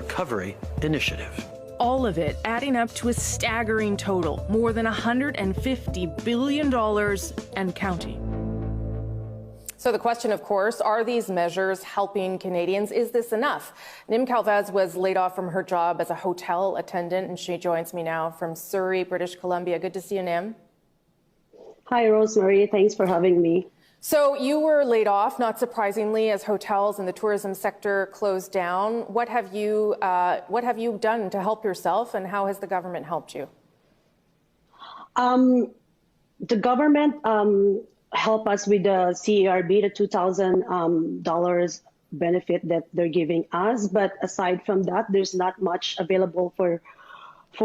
Recovery Initiative. All of it adding up to a staggering total, more than $150 billion and counting. So the question, of course, are these measures helping Canadians? Is this enough? Nim Calvez was laid off from her job as a hotel attendant, and she joins me now from Surrey, British Columbia. Good to see you, Nim. Hi, Rosemary. Thanks for having me. So you were laid off, not surprisingly, as hotels and the tourism sector closed down. What have you done to help yourself, and how has the government helped you? The government helped us with the CERB, the $2,000 benefit that they're giving us. But aside from that, there's not much available for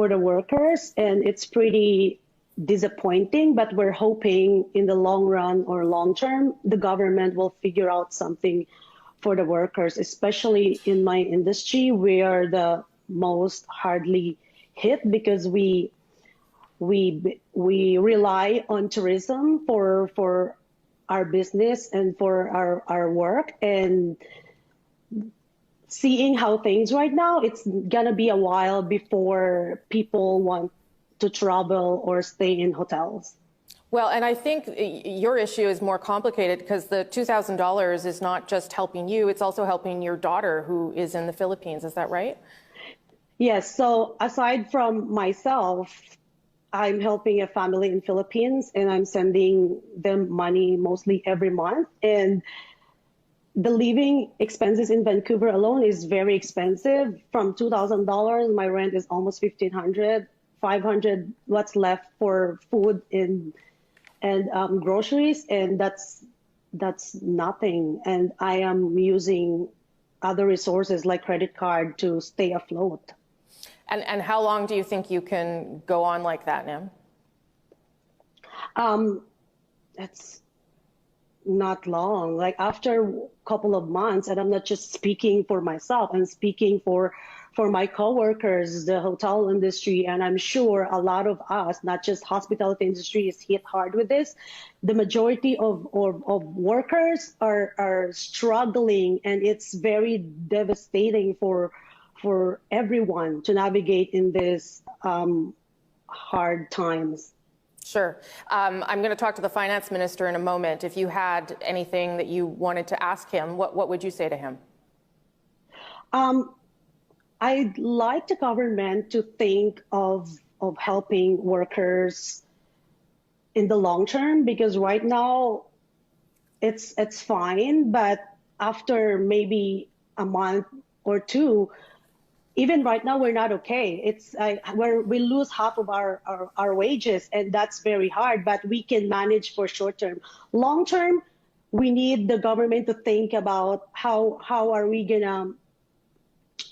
the workers, and it's pretty disappointing, but we're hoping in the long run or long term, the government will figure out something for the workers, especially in my industry. We are the most hardly hit because we rely on tourism for our business and for our work. And seeing how things right now, it's gonna be a while before people want to travel or stay in hotels. Well, and I think your issue is more complicated because the $2,000 is not just helping you, it's also helping your daughter who is in the Philippines. Is that right? Yes. So aside from myself, I'm helping a family in Philippines, and I'm sending them money mostly every month. And the living expenses in Vancouver alone is very expensive. From $2,000, my rent is almost $1,500. $500 what's left for food and groceries, and that's nothing. And I am using other resources like credit card to stay afloat. And how long do you think you can go on like that, Nim? It's not long. Like after a couple of months, and I'm not just speaking for myself, I'm speaking for my coworkers, the hotel industry, and I'm sure a lot of us, not just hospitality industry, is hit hard with this. The majority of workers are struggling, and it's very devastating for everyone to navigate in this hard times. Sure. I'm going to talk to the finance minister in a moment. If you had anything that you wanted to ask him, what would you say to him? I'd like the government to think of helping workers in the long term, because right now it's fine, but after maybe a month or two, even right now we're not okay. It's we lose half of our wages, and that's very hard, but we can manage for short term. Long term, we need the government to think about how are we gonna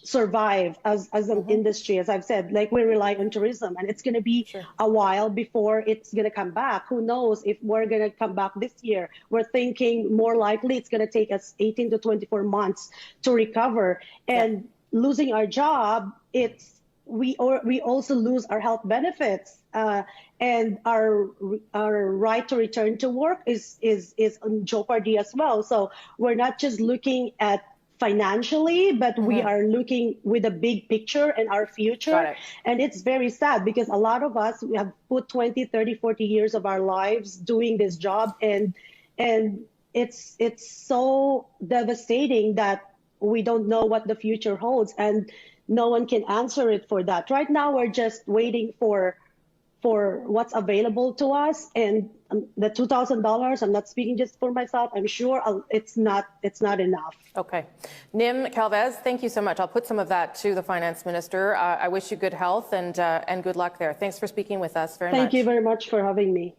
survive as an industry. As I've said, like, we rely on tourism, and it's going to be a while before it's going to come back. Who knows if we're going to come back this year? We're thinking more likely it's going to take us 18 to 24 months to recover. And losing our job, we also lose our health benefits, and our right to return to work is in jeopardy as well. So we're not just looking at financially, but we are looking with a big picture and our future. And it's very sad because a lot of us, we have put 20, 30, 40 years of our lives doing this job, and it's so devastating that we don't know what the future holds, and no one can answer it for that. Right now, we're just waiting for what's available to us, and the $2,000. I'm not speaking just for myself. I'm sure it's not enough. Okay, Nim Calvez, thank you so much. I'll put some of that to the finance minister. I wish you good health and good luck there. Thanks for speaking with us very much. Thank you very much for having me.